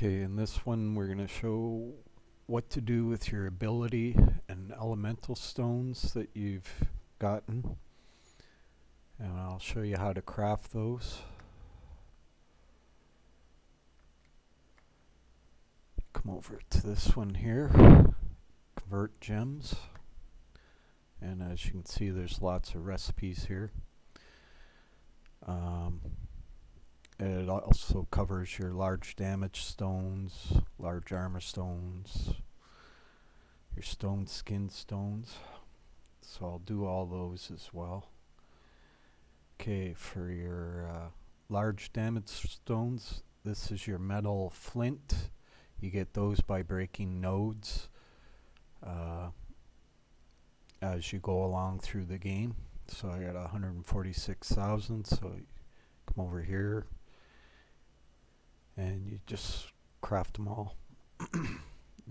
Okay, in this one we're going to show what to do with your ability and elemental stones that you've gotten. And I'll show you how to craft those. Come over to this one here, convert gems. And as you can see, there's lots of recipes here. It also covers your large damage stones, large armor stones, your stone skin stones. So I'll do all those as well. Okay, for your large damage stones, this is your metal flint. You get those by breaking nodes as you go along through the game. So I got 146,000, so you come over here and you just craft them all.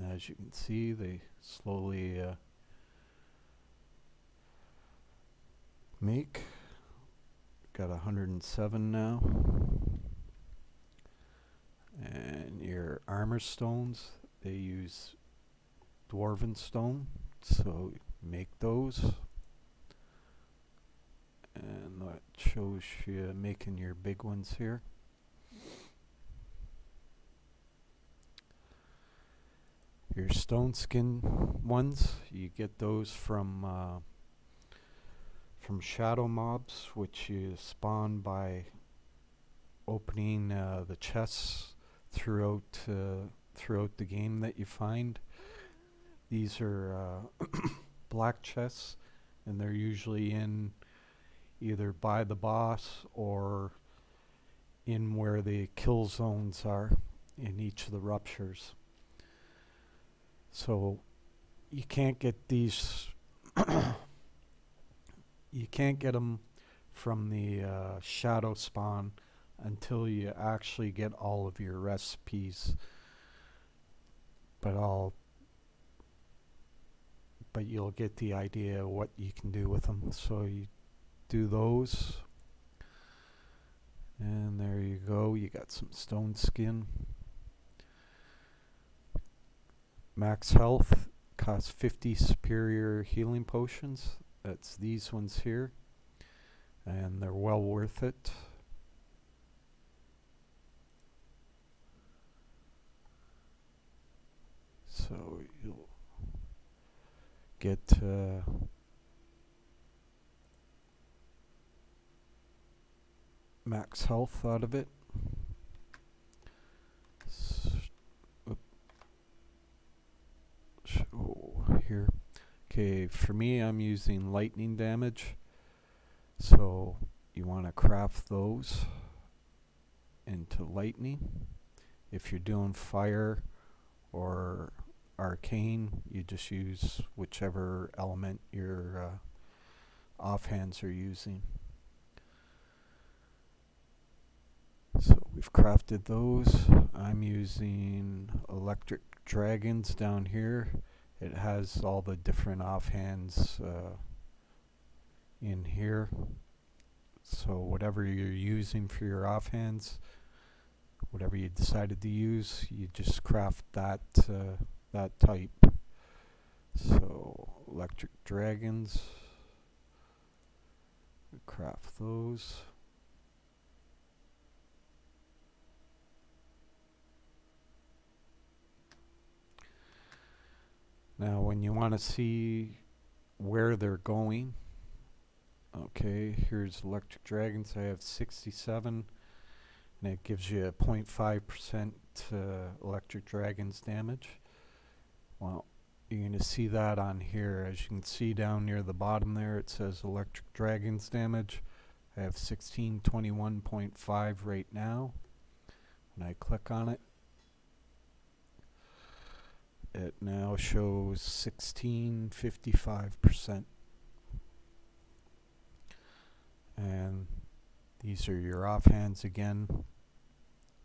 As you can see, they slowly make. Got 107 now. And your armor stones, they use dwarven stone, so make those. And that shows you making your big ones here. Your stone skin ones, you get those from shadow mobs, which you spawn by opening the chests throughout the game that you find. These are black chests, and they're usually in either by the boss or in where the kill zones are in each of the ruptures. So you can't get these you can't get them from the shadow spawn until you actually get all of your recipes. But you'll get the idea of what you can do with them. So you do those, and there you go. You got some stone skin. Max health costs 50 superior healing potions. That's these ones here, and they're well worth it. So you'll get max health out of it. Show here. Okay, for me, I'm using lightning damage, so you want to craft those into lightning. If you're doing fire or arcane, you just use whichever element your offhands are using. So we've crafted those. I'm using electric dragons down here. It has all the different offhands in here. So whatever you're using for your offhands, whatever you decided to use, you just craft that type. So electric dragons, we craft those. Now when you want to see where they're going, okay, here's electric dragons. I have 67, and it gives you a 0.5% electric dragons damage. Well, you're going to see that on here. As you can see down near the bottom there, it says electric dragons damage. I have 1621.5 right now. When I click on it, it now shows 1655%. And these are your offhands again,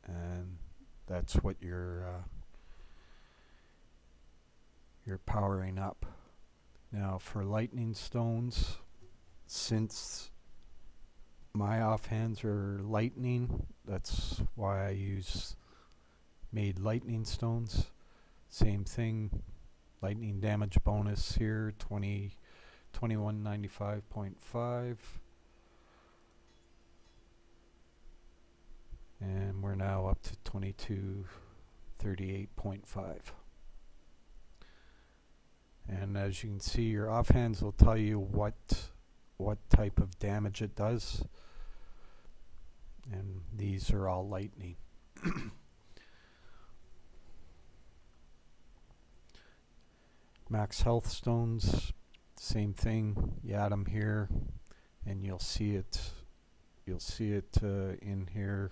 and that's what you're powering up. Now for lightning stones, since my offhands are lightning, that's why I use made lightning stones. Same thing, lightning damage bonus here, 2195.5. And we're now up to 2238.5. And as you can see, your offhands will tell you what type of damage it does. And these are all lightning. Max health stones, same thing. You add them here, and you'll see it. You'll see it in here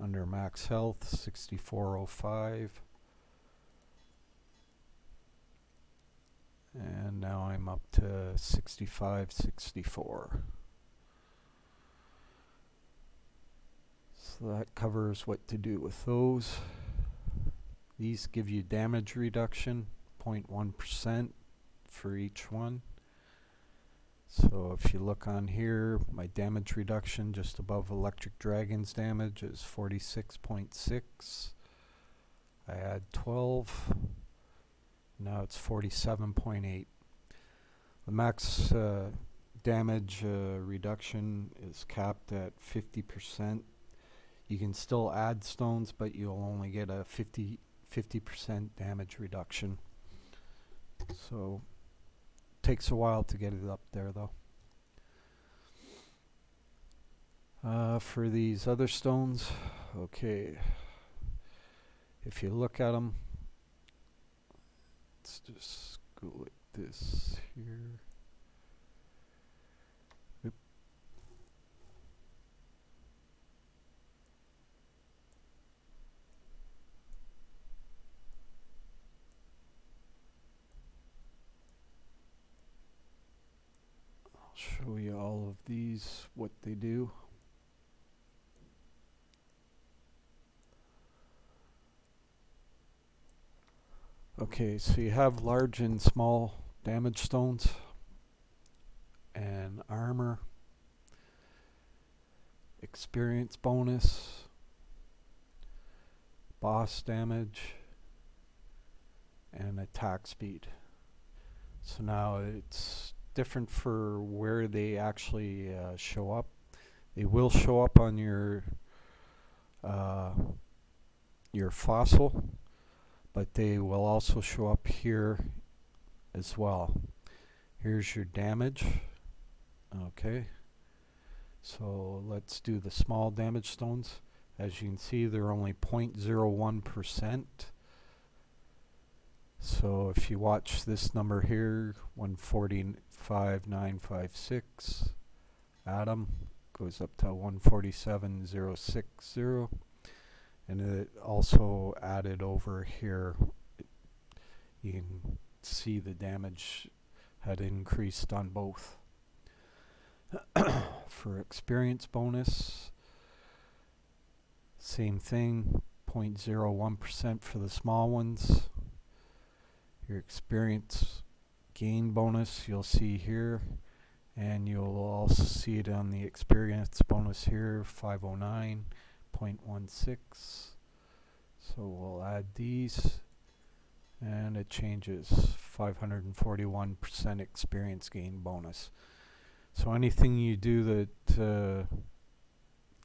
under max health, 6405. And now I'm up to 6564. So that covers what to do with those. These give you damage reduction, 0.1% for each one. So if you look on here, my damage reduction just above Electric Dragon's damage is 46.6. I add 12. Now it's 47.8. The max damage reduction is capped at 50%. You can still add stones, but you'll only get a 50% damage reduction. So takes a while to get it up there though. For these other stones, okay, if you look at them, let's just go like this here. Oop. I'll show you all of these, what they do. Okay, so you have large and small damage stones and armor, experience bonus, boss damage, and attack speed. So now it's different for where they actually show up. They will show up on your fossil, but they will also show up here as well. Here's your damage. Okay, so let's do the small damage stones. As you can see, they're only 0.01%. So if you watch this number here, 145,956, add them, goes up to 147,060. And it also added over here, you can see the damage had increased on both. For experience bonus, same thing, 0.01% for the small ones. Your experience gain bonus you'll see here, and you'll also see it on the experience bonus here, 509.16. So we'll add these, and it changes, 541% experience gain bonus. So anything you do that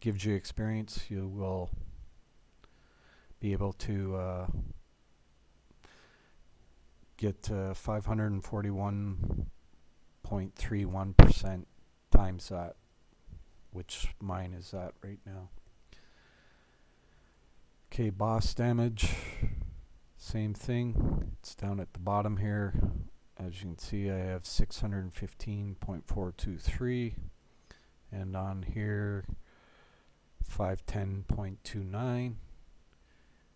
gives you experience, you will be able to get 541.31% times that, which mine is at right now. Okay, boss damage, same thing. It's down at the bottom here. As you can see, I have 615.423, and on here 510.29.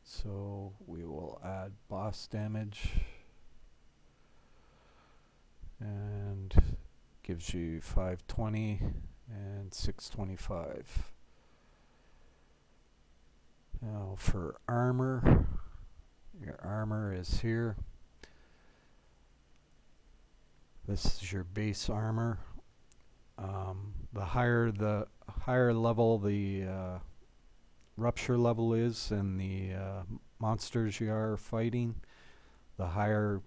So we will add boss damage, and gives you 520 and 625. Now for armor, your armor is here. This is your base armor. The higher level the rupture level is, and the monsters you are fighting, the higher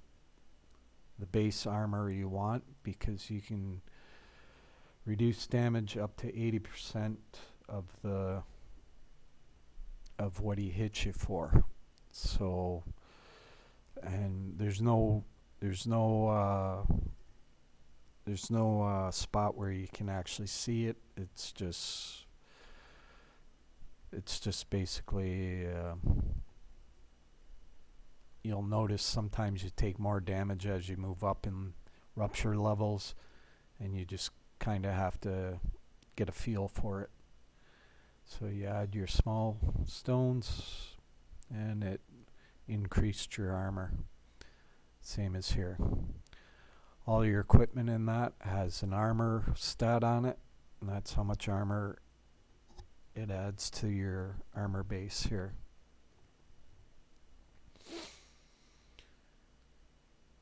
the base armor you want, because you can reduce damage up to 80% of the of what he hits you for. So, and there's no spot where you can actually see it. It's just basically you'll notice sometimes you take more damage as you move up in rupture levels, and you just kind of have to get a feel for it. So you add your small stones, and it increased your armor. Same as here. All your equipment in that has an armor stat on it, and that's how much armor it adds to your armor base here.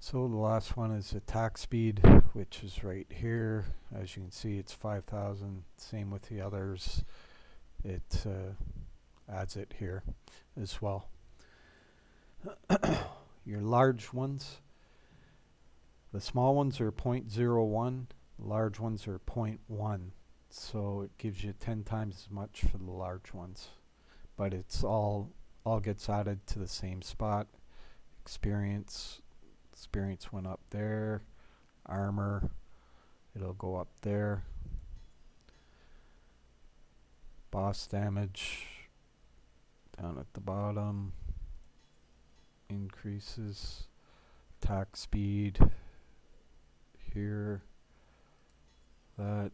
So the last one is attack speed, which is right here. As you can see, it's 5,000. Same with the others. It adds it here as well. Your large ones, the small ones are 0.01, large ones are 0.1. So it gives you 10 times as much for the large ones. But it's all gets added to the same spot. Experience went up there. Armor, it'll go up there. Boss damage down at the bottom increases. Attack speed here, that,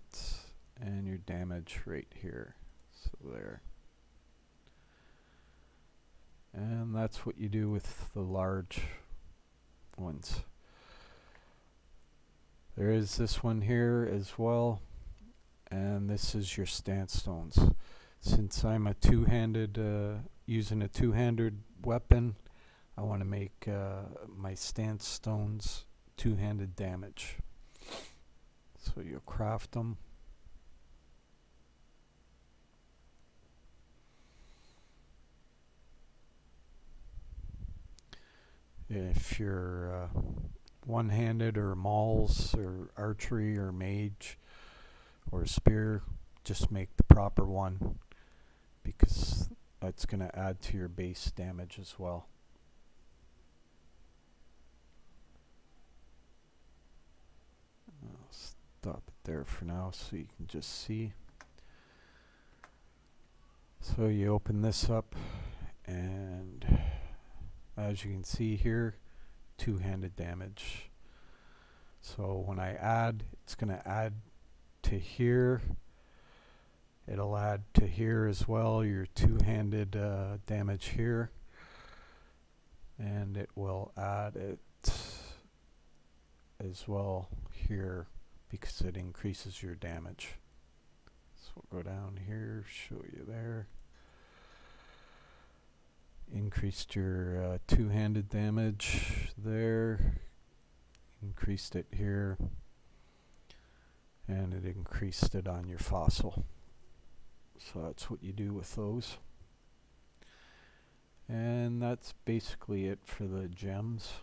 and your damage right here. So there. And that's what you do with the large ones. There is this one here as well, and this is your stance stones. Since I'm a using a two-handed weapon, I want to make my stance stones two-handed damage. So you'll craft them. If you're one-handed or mauls or archery or mage or spear, just make the proper one, because that's going to add to your base damage as well. I'll stop it there for now so you can just see. So you open this up, and as you can see here, two-handed damage. So when I add, it's going to add to here. It'll add to here as well, your two-handed damage here. And it will add it as well here, because it increases your damage. So we'll go down here, show you there. Increased your two-handed damage there, increased it here, and it increased it on your fossil. So that's what you do with those. And that's basically it for the gems.